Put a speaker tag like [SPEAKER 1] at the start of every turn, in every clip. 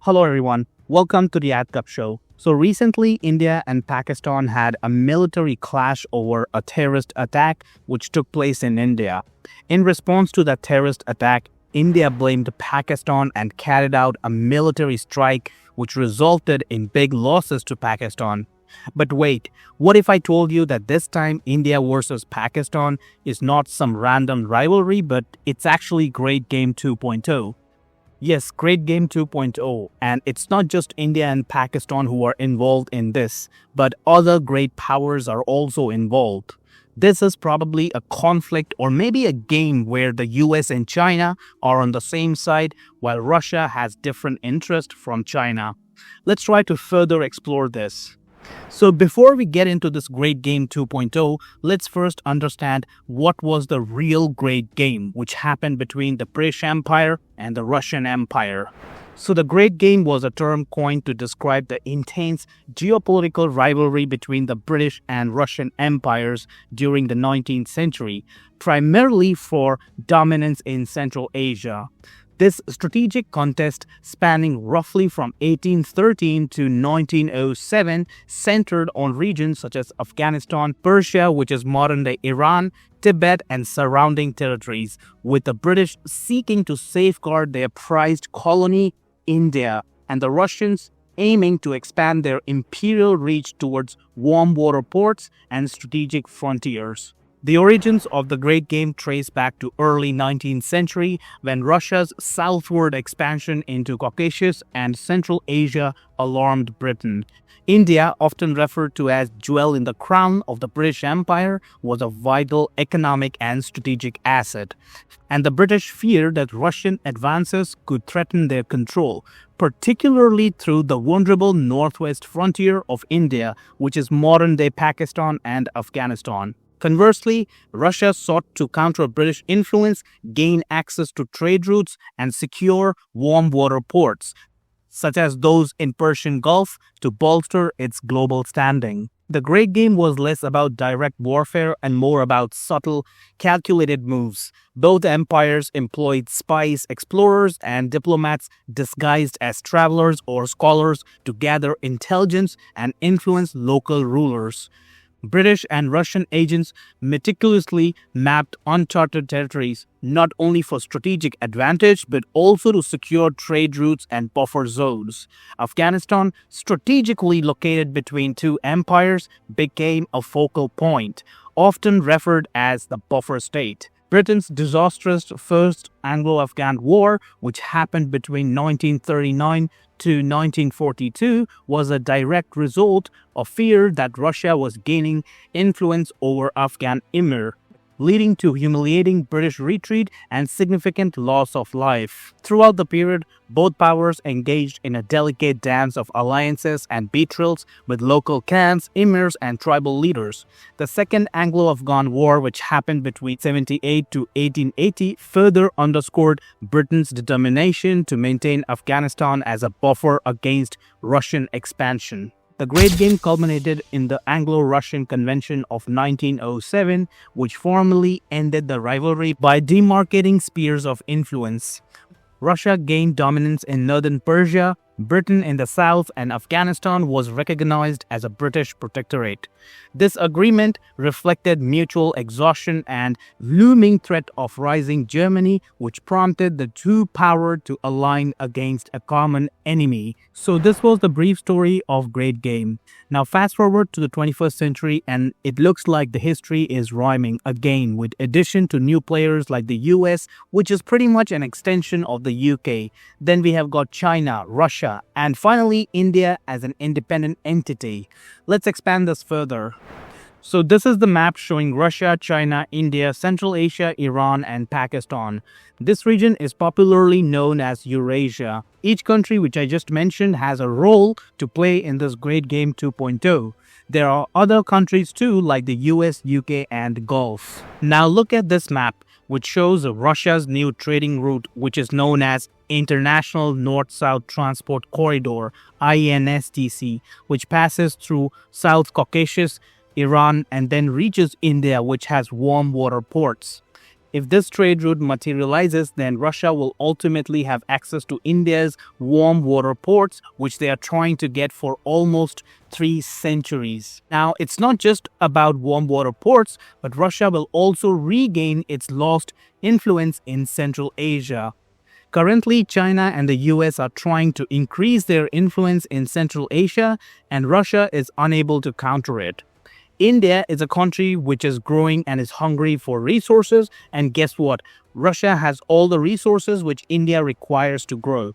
[SPEAKER 1] Hello everyone, welcome to the Adkup Show. So recently, India and Pakistan had a military clash over a terrorist attack which took place in India. In response to that terrorist attack, India blamed Pakistan and carried out a military strike which resulted in big losses to Pakistan. But wait, what if I told you that this time India versus Pakistan is not some random rivalry, but it's actually Great Game 2.0? Yes, Great Game 2.0, and it's not just India and Pakistan who are involved in this, but other great powers are also involved. This is probably a conflict or maybe a game where the US and China are on the same side while Russia has different interests from China. Let's try to further explore this. So before we get into this Great Game 2.0, let's first understand what was the real Great Game which happened between the British Empire and the Russian Empire. So the Great Game was a term coined to describe the intense geopolitical rivalry between the British and Russian empires during the 19th century, primarily for dominance in Central Asia. This strategic contest, spanning roughly from 1813 to 1907, centered on regions such as Afghanistan, Persia, which is modern-day Iran, Tibet, and surrounding territories, with the British seeking to safeguard their prized colony, India, and the Russians aiming to expand their imperial reach towards warm water ports and strategic frontiers. The origins of the Great Game trace back to early 19th century when Russia's southward expansion into Caucasus and Central Asia alarmed Britain. India, often referred to as jewel in the crown of the British Empire, was a vital economic and strategic asset, and the British feared that Russian advances could threaten their control, particularly through the vulnerable northwest frontier of India, which is modern-day Pakistan and Afghanistan. Conversely, Russia sought to counter British influence, gain access to trade routes, and secure warm water ports, such as those in Persian Gulf, to bolster its global standing. The Great Game was less about direct warfare and more about subtle, calculated moves. Both empires employed spies, explorers, and diplomats disguised as travelers or scholars to gather intelligence and influence local rulers. British and Russian agents meticulously mapped uncharted territories, not only for strategic advantage but also to secure trade routes and buffer zones. Afghanistan, strategically located between two empires, became a focal point, often referred as the buffer state. Britain's disastrous First Anglo-Afghan War, which happened between 1939 to 1942, was a direct result of fear that Russia was gaining influence over Afghan Emir, leading to humiliating British retreat and significant loss of life. Throughout the period, both powers engaged in a delicate dance of alliances and betrayals with local clans, emirs, and tribal leaders. The Second Anglo-Afghan War, which happened between 1878 to 1880, further underscored Britain's determination to maintain Afghanistan as a buffer against Russian expansion. The Great Game culminated in the Anglo-Russian Convention of 1907, which formally ended the rivalry by demarcating spheres of influence. Russia gained dominance in northern Persia, Britain in the south, and Afghanistan was recognized as a British protectorate. This agreement reflected mutual exhaustion and looming threat of rising Germany, which prompted the two powers to align against a common enemy. So this was the brief story of Great Game. Now fast forward to the 21st century and it looks like the history is rhyming again with addition to new players like the US, which is pretty much an extension of the UK. Then we have got China, Russia, and finally India as an independent entity. Let's expand this further. So this is the map showing Russia, China, India, Central Asia, Iran, and Pakistan. This region is popularly known as Eurasia. Each country which I just mentioned has a role to play in this Great Game 2.0. There are other countries too like the US, UK, and Gulf. Now look at this map, which shows Russia's new trading route, which is known as International North-South Transport Corridor, INSDC, which passes through South Caucasus, Iran, and then reaches India, which has warm water ports. If this trade route materializes, then Russia will ultimately have access to India's warm water ports, which they are trying to get for almost 3 centuries. Now, it's not just about warm water ports, but Russia will also regain its lost influence in Central Asia. Currently, China and the US are trying to increase their influence in Central Asia, and Russia is unable to counter it. India is a country which is growing and is hungry for resources, and guess what? Russia has all the resources which India requires to grow.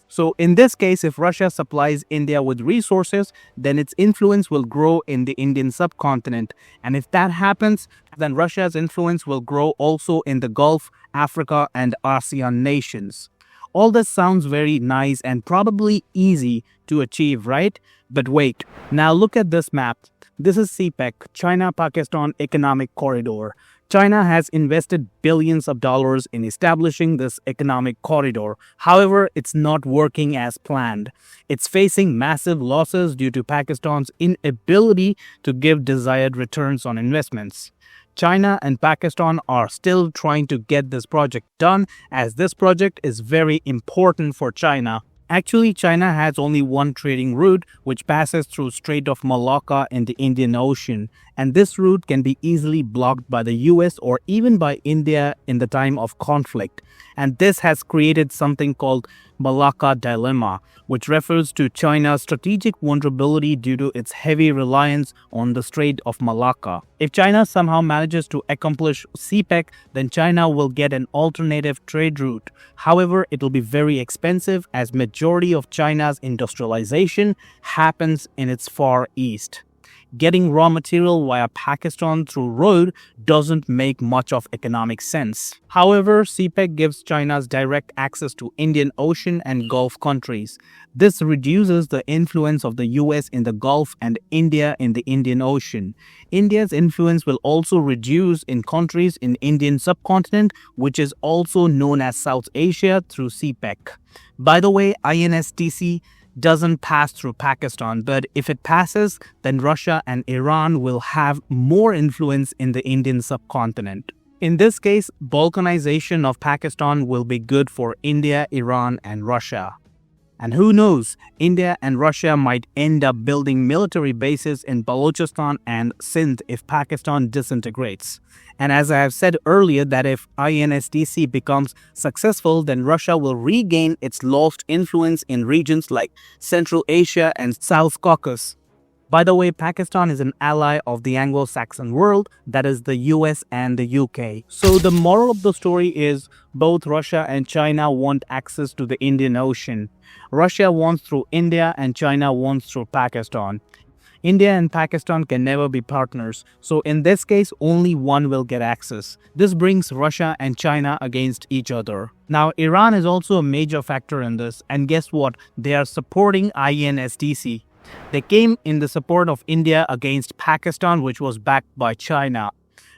[SPEAKER 1] So in this case, if Russia supplies India with resources, then its influence will grow in the Indian subcontinent. And if that happens, then Russia's influence will grow also in the Gulf, Africa, and ASEAN nations. All this sounds very nice and probably easy to achieve, right? But wait, now look at this map. This is CPEC, China-Pakistan Economic Corridor. China has invested billions of dollars in establishing this economic corridor. However, it's not working as planned. It's facing massive losses due to Pakistan's inability to give desired returns on investments. China and Pakistan are still trying to get this project done, as this project is very important for China. Actually, China has only one trading route, which passes through Strait of Malacca in the Indian Ocean, and this route can be easily blocked by the US or even by India in the time of conflict. And this has created something called Malacca Dilemma, which refers to China's strategic vulnerability due to its heavy reliance on the Strait of Malacca. If China somehow manages to accomplish CPEC, then China will get an alternative trade route. However, it will be very expensive, as majority of China's industrialization happens in its far east. Getting raw material via Pakistan through road doesn't make much of economic sense. However, CPEC gives China's direct access to Indian Ocean and Gulf countries. This reduces the influence of the US in the Gulf and India in the Indian Ocean. India's influence will also reduce in countries in Indian subcontinent, which is also known as South Asia, through CPEC. By the way, INSDC doesn't pass through Pakistan, but if it passes, then Russia and Iran will have more influence in the Indian subcontinent. In this case, balkanization of Pakistan will be good for India, Iran, and Russia. And who knows, India and Russia might end up building military bases in Balochistan and Sindh if Pakistan disintegrates. And as I have said earlier, that if INSDC becomes successful, then Russia will regain its lost influence in regions like Central Asia and South Caucasus. By the way, Pakistan is an ally of the Anglo-Saxon world, that is the US and the UK. So the moral of the story is both Russia and China want access to the Indian Ocean. Russia wants through India and China wants through Pakistan. India and Pakistan can never be partners, so in this case, only one will get access. This brings Russia and China against each other. Now, Iran is also a major factor in this, and guess what? They are supporting INSDC. They came in the support of India against Pakistan, which was backed by China.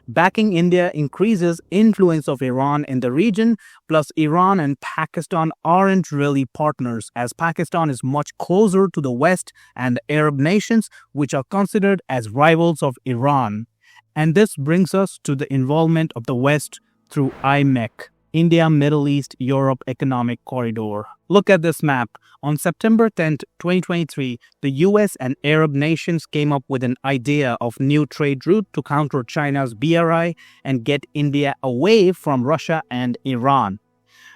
[SPEAKER 1] Backing India increases influence of Iran in the region, plus Iran and Pakistan aren't really partners, as Pakistan is much closer to the West and the Arab nations, which are considered as rivals of Iran. And this brings us to the involvement of the West through IMEC, India, Middle East, Europe Economic Corridor. Look at this map. On September 10, 2023, the US and Arab nations came up with an idea of new trade route to counter China's BRI and get India away from Russia and Iran.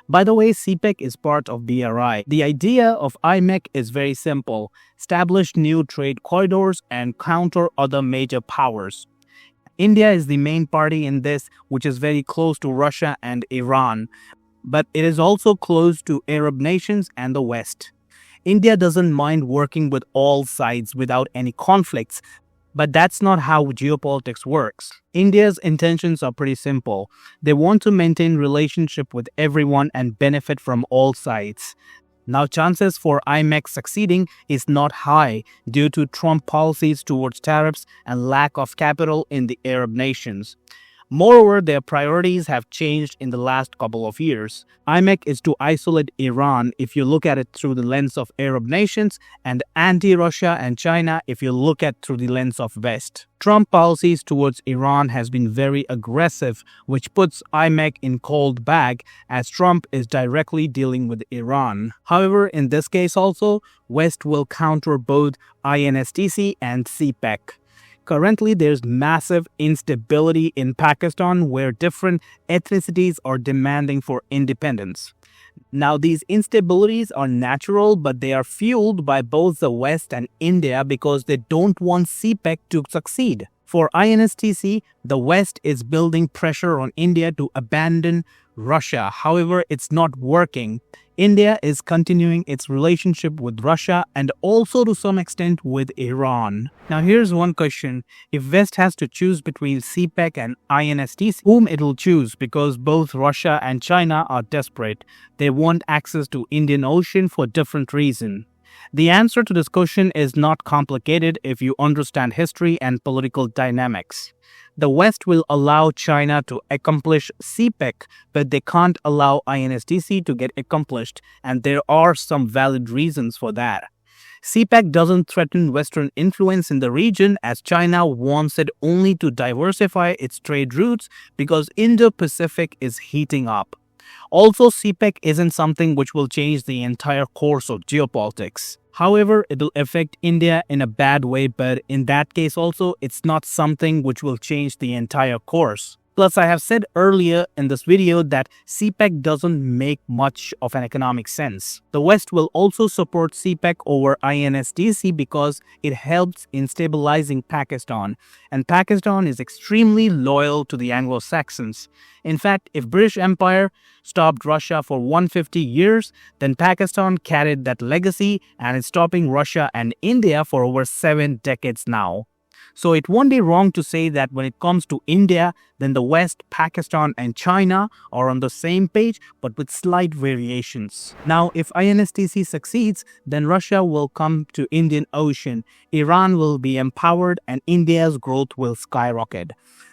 [SPEAKER 1] By the way, CPEC is part of BRI. The idea of IMEC is very simple: establish new trade corridors and counter other major powers. India is the main party in this, which is very close to Russia and Iran, but it is also close to Arab nations and the West. India doesn't mind working with all sides without any conflicts, but that's not how geopolitics works. India's intentions are pretty simple. They want to maintain relationship with everyone and benefit from all sides. Now, chances for IMEC succeeding is not high due to Trump policies towards tariffs and lack of capital in the Arab nations. Moreover, their priorities have changed in the last couple of years. IMEC is to isolate Iran if you look at it through the lens of Arab nations, and anti-Russia and China if you look at through the lens of West. Trump policies towards Iran has been very aggressive, which puts IMEC in cold bag as Trump is directly dealing with Iran. However, in this case also, West will counter both INSDC and CPEC. Currently, there's massive instability in Pakistan where different ethnicities are demanding for independence. Now, these instabilities are natural, but they are fueled by both the West and India because they don't want CPEC to succeed. For INSDC, the West is building pressure on India to abandon Russia. However, it's not working. India is continuing its relationship with Russia and also to some extent with Iran. Now here's one question. If West has to choose between CPEC and INSDC, whom it will choose because both Russia and China are desperate. They want access to Indian Ocean for different reasons. The answer to this question is not complicated if you understand history and political dynamics. The West will allow China to accomplish CPEC, but they can't allow INSDC to get accomplished, and there are some valid reasons for that. CPEC doesn't threaten Western influence in the region as China wants it only to diversify its trade routes because Indo-Pacific is heating up. Also, CPEC isn't something which will change the entire course of geopolitics. However, it will affect India in a bad way, but in that case also, it's not something which will change the entire course. Plus, I have said earlier in this video that CPEC doesn't make much of an economic sense. The West will also support CPEC over INSDC because it helps in stabilizing Pakistan, and Pakistan is extremely loyal to the Anglo-Saxons. In fact, if British Empire stopped Russia for 150 years, then Pakistan carried that legacy and is stopping Russia and India for over 7 decades now. So it won't be wrong to say that when it comes to India, then the West, Pakistan and China are on the same page but with slight variations. Now, if INSDC succeeds, then Russia will come to Indian Ocean, Iran will be empowered and India's growth will skyrocket.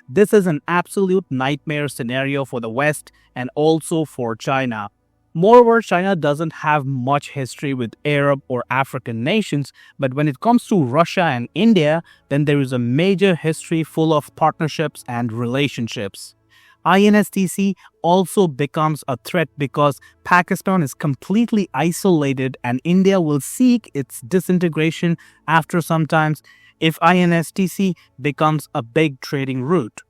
[SPEAKER 1] This is an absolute nightmare scenario for the West and also for China. Moreover, China doesn't have much history with Arab or African nations, but when it comes to Russia and India, then there is a major history full of partnerships and relationships. INSDC also becomes a threat because Pakistan is completely isolated and India will seek its disintegration after some time if INSDC becomes a big trading route.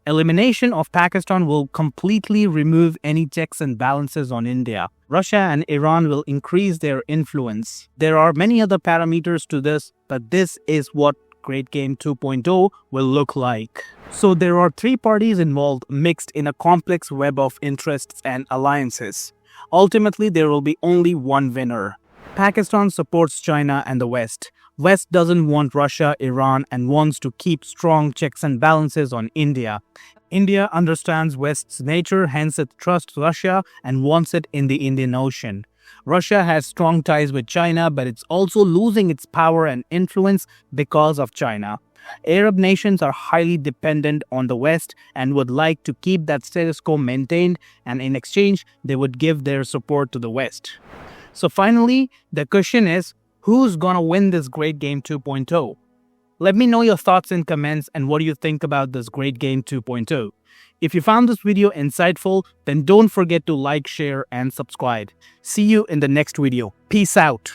[SPEAKER 1] Elimination of Pakistan will completely remove any checks and balances on India. Russia and Iran will increase their influence. There are many other parameters to this, but this is what Great Game 2.0 will look like. So there are 3 parties involved mixed in a complex web of interests and alliances. Ultimately, there will be only one winner. Pakistan supports China and the West. West doesn't want Russia, Iran, and wants to keep strong checks and balances on India. India understands West's nature, hence it trusts Russia and wants it in the Indian Ocean. Russia has strong ties with China, but it's also losing its power and influence because of China. Arab nations are highly dependent on the West and would like to keep that status quo maintained, and in exchange, they would give their support to the West. So finally, the question is, who's gonna win this Great Game 2.0? Let me know your thoughts in comments and what do you think about this Great Game 2.0. If you found this video insightful, then don't forget to like, share and subscribe. See you in the next video. Peace out.